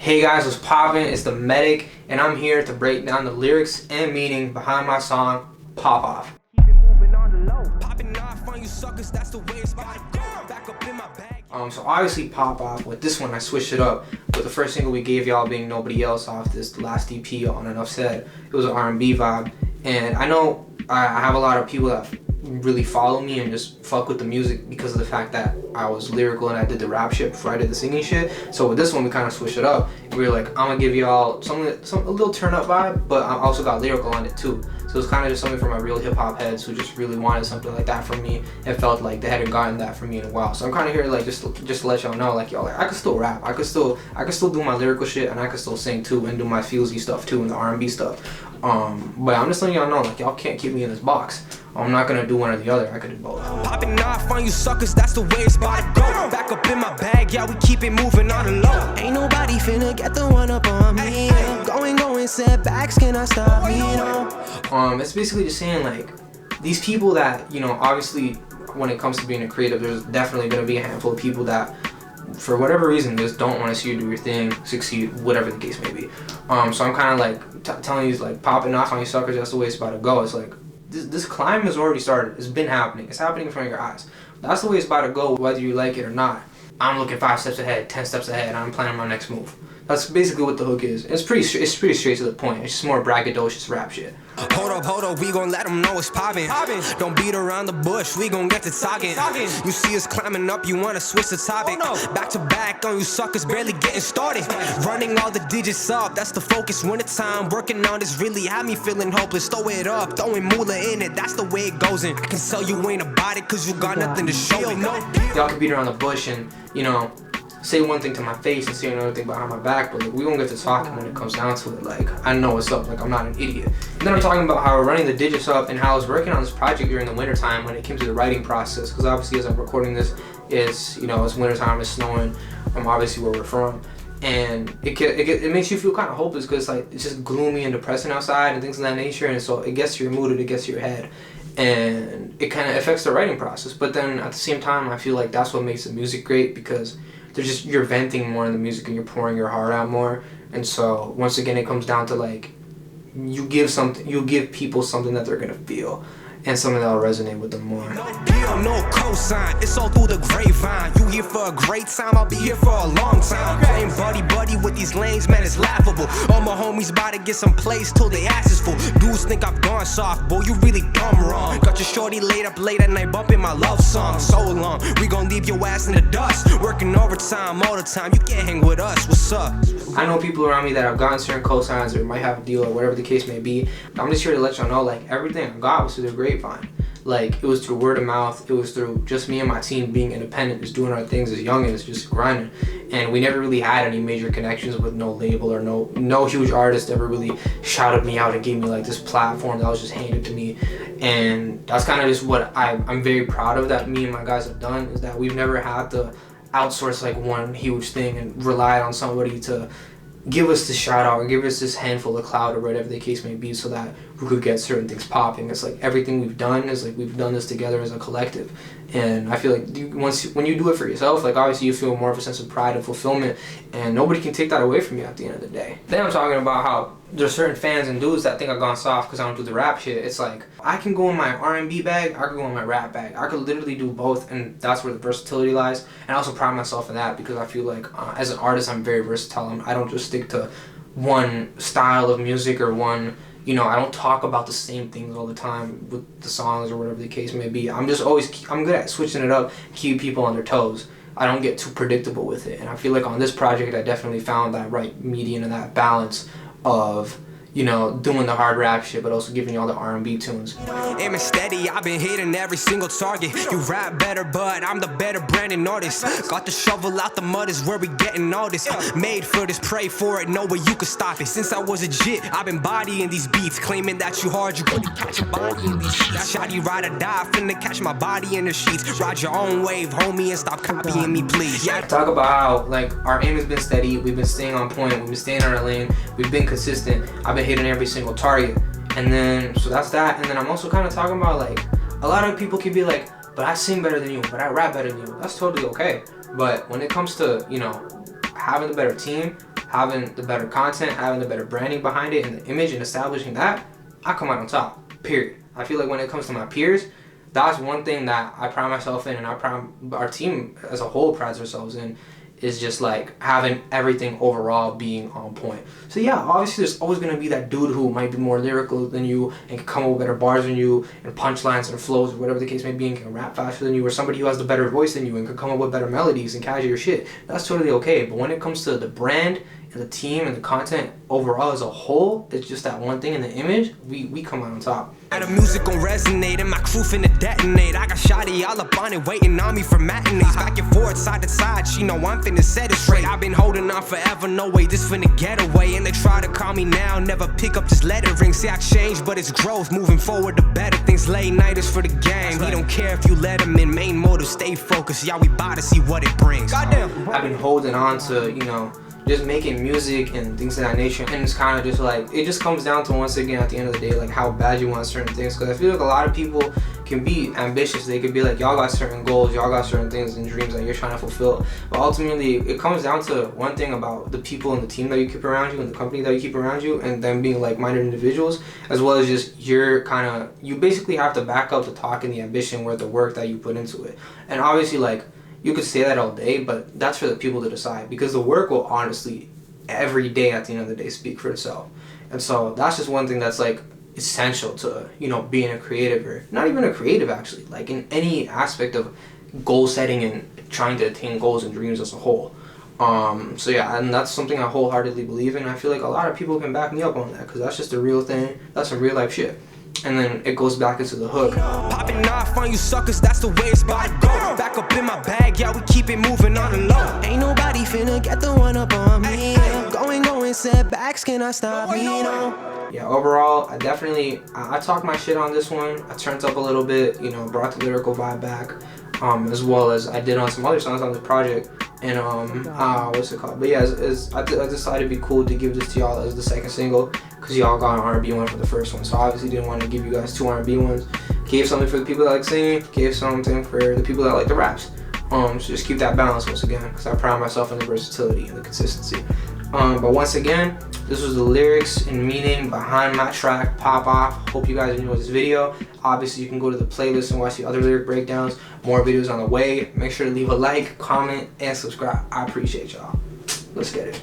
Hey guys, what's poppin'? It's the Medic, and I'm here to break down the lyrics and meaning behind my song, Pop Off. So obviously Pop Off, with this one I switched it up, with the first single we gave y'all being Nobody Else off this last EP on Enough Said. It was an R&B vibe, and I know I have a lot of people that really follow me and just fuck with the music because of the fact that I was lyrical and I did the rap shit before I did the singing shit. So with this one we kind of switched it up. We were like, I'm gonna give y'all a little turn up vibe, but I also got lyrical on it too. So it's kind of just something for my real hip hop heads who just really wanted something like that from me and felt like they hadn't gotten that from me in a while. So I'm kind of here like just to let y'all know, like, y'all, like, I can still rap, I can still do my lyrical shit, and I can still sing too and do my feelsy stuff too and the R&B stuff. But I'm just letting y'all know, like, y'all can't keep me in this box. I'm not gonna do one or the other. I could do both. Popping off on you suckers, that's the way it's about to go. Back up in my bag, yeah, we keep it moving on the low. Ain't nobody finna get the one up on me. Going, setbacks cannot stop me, no. It's basically just saying, like, these people that, you know, obviously when it comes to being a creative, there's definitely gonna be a handful of people that, for whatever reason, just don't want to see you do your thing, succeed, whatever the case may be. So I'm kind of like telling you, like, popping off on you suckers, that's the way it's about to go. It's like, this climb has already started. It's been happening. It's happening in front of your eyes. That's the way it's about to go, whether you like it or not. I'm looking 5 steps ahead, 10 steps ahead, and I'm planning my next move. That's basically what the hook is. It's pretty straight to the point. It's just more braggadocious rap shit. Hold up, we gon' let them know it's poppin'. Don't beat around the bush, we gon' get to talking. You see us climbing up, you wanna switch the topic. Back to back on you suckers, barely getting started. Running all the digits up, that's the focus. Winter time, working on this really had me feeling hopeless. Throw it up, throwing moolah in it, that's the way it goes in. I can tell you ain't about it, cause you got nothing to show it. Y'all can beat around the bush and, you know, say one thing to my face and say another thing behind my back, but like, we gonna get to talking when it comes down to it. Like, I know what's up, like, I'm not an idiot. And then I'm talking about how we're running the digits up and how I was working on this project during the winter time when it came to the writing process, because obviously as I'm recording this, it's, you know, it's winter time, it's snowing, obviously where we're from, and it makes you feel kind of hopeless because, like, it's just gloomy and depressing outside and things of that nature, and so it gets to your mood and it gets to your head, and it kind of affects the writing process. But then at the same time, I feel like that's what makes the music great, because you're venting more in the music and you're pouring your heart out more. And so once again, it comes down to, like, you give people something that they're gonna feel and something that'll resonate with them more. No deal, no cosign, it's all through the grapevine. You here for a great time, I'll be here for a long time. Playing buddy with these lanes, man, it's laughable. All my homies about to get some plays till they asses full. Dudes think I've gone soft, boy, you really dumb wrong. Got your shorty laid up late at night, bumping my love song. So long, we gon' leave your ass in the dust. Working overtime all the time, you can't hang with us, what's up? I know people around me that have gotten certain cosigns or might have a deal or whatever the case may be. But I'm just here to let y'all know, like, everything I got was through the grapevine. Like, it was through word of mouth, it was through just me and my team being independent, just doing our things as youngins, just grinding. And we never really had any major connections with no label or no huge artist ever really shouted me out and gave me, like, this platform that was just handed to me. And that's kind of just what I'm very proud of that me and my guys have done, is that we've never had to outsource, like, one huge thing and rely on somebody to give us this shout out or give us this handful of clout or whatever the case may be so that we could get certain things popping. It's like everything we've done is like we've done this together as a collective, and I feel like when you do it for yourself, like, obviously you feel more of a sense of pride and fulfillment, and nobody can take that away from you at the end of the day. Then I'm talking about how there's certain fans and dudes that think I've gone soft because I don't do the rap shit. It's like, I can go in my R&B bag, I can go in my rap bag. I could literally do both, and that's where the versatility lies. And I also pride myself in that because I feel like as an artist, I'm very versatile. I don't just stick to one style of music or one, you know, I don't talk about the same things all the time with the songs or whatever the case may be. I'm good at switching it up, keep people on their toes. I don't get too predictable with it. And I feel like on this project, I definitely found that right median and that balance of, you know, doing the hard rap shit, but also giving you all the R&B tunes. Aiming steady, I've been hitting every single target. You rap better, but I'm the better branding artist. Got the shovel out the mud is where we getting all this. Made for this, pray for it, no way you can stop it. Since I was a jit, I've been bodying these beats, claiming that you hard, you couldn't catch a body in these sheets. Shotty ride or die, finna catch my body in the sheets. Ride your own wave, homie, and stop copying me, please. Yeah. Talk about how, like, our aim has been steady, we've been staying on point, we've been staying in our lane, we've been consistent. I've been hitting every single target, and then so that's that. And then I'm also kind of talking about, like, a lot of people can be like, but I sing better than you, but I rap better than you. That's totally okay. But when it comes to, you know, having the better team, having the better content, having the better branding behind it and the image and establishing that, I come out on top, period. I feel like when it comes to my peers, that's one thing that I pride myself in, and our team as a whole prides ourselves in, is just like having everything overall being on point. So yeah, obviously there's always gonna be that dude who might be more lyrical than you and can come up with better bars than you and punchlines and flows or whatever the case may be, and can rap faster than you, or somebody who has the better voice than you and can come up with better melodies and catchier shit. That's totally okay. But when it comes to the brand and the team and the content overall as a whole, it's just that one thing in the image, we come out on top. And the music gon' resonate and my crew finna detonate. I got Shotty all up on it, waiting on me for matinees. Back and forth, side to side, she know I'm finna set it straight. I've been holding on forever, no way, this finna get away. And they try to call me now, never pick up, just let it ring. See, I change, but it's growth, moving forward to better things. Late night is for the game, he don't care if you let him in. Main motive, stay focused, y'all, we bout to see what it brings. Goddamn. I've been holding on to, just making music and things of that nature, and it's kind of just like, it just comes down to, once again, at the end of the day, like how bad you want certain things. Because I feel like a lot of people can be ambitious. They could be like, y'all got certain goals, y'all got certain things and dreams that you're trying to fulfill, but ultimately it comes down to one thing about the people and the team that you keep around you and the company that you keep around you, and them being like-minded individuals, as well as just you basically have to back up the talk and the ambition with the work that you put into it. And obviously, like, you could say that all day, but that's for the people to decide, because the work will honestly, every day at the end of the day, speak for itself. And so that's just one thing that's like essential to, being a creative, or not even a creative actually, like in any aspect of goal setting and trying to attain goals and dreams as a whole. So yeah, and that's something I wholeheartedly believe in. I feel like a lot of people can back me up on that, because that's just a real thing. That's some real life shit. And then it goes back into the hook. Popping off on you suckers, that's the way it's about to go. Back up in my bag, yeah, we keep it moving on the low. Ain't nobody finna get the one up on me. Going, setbacks cannot stop me, Yeah, overall, I talked my shit on this one. I turned up a little bit, brought the lyrical vibe back, as well as I did on some other songs on this project. And what's it called? But yeah, I decided it'd be cool to give this to y'all as the second single, because y'all got an R&B one for the first one. So I obviously didn't want to give you guys two R&B ones. Gave something for the people that like singing, gave something for the people that like the raps. So just keep that balance once again, because I pride myself in the versatility and the consistency. But once again, this was the lyrics and meaning behind my track, Pop Off. Hope you guys enjoyed this video. Obviously, you can go to the playlist and watch the other lyric breakdowns. More videos on the way. Make sure to leave a like, comment, and subscribe. I appreciate y'all. Let's get it.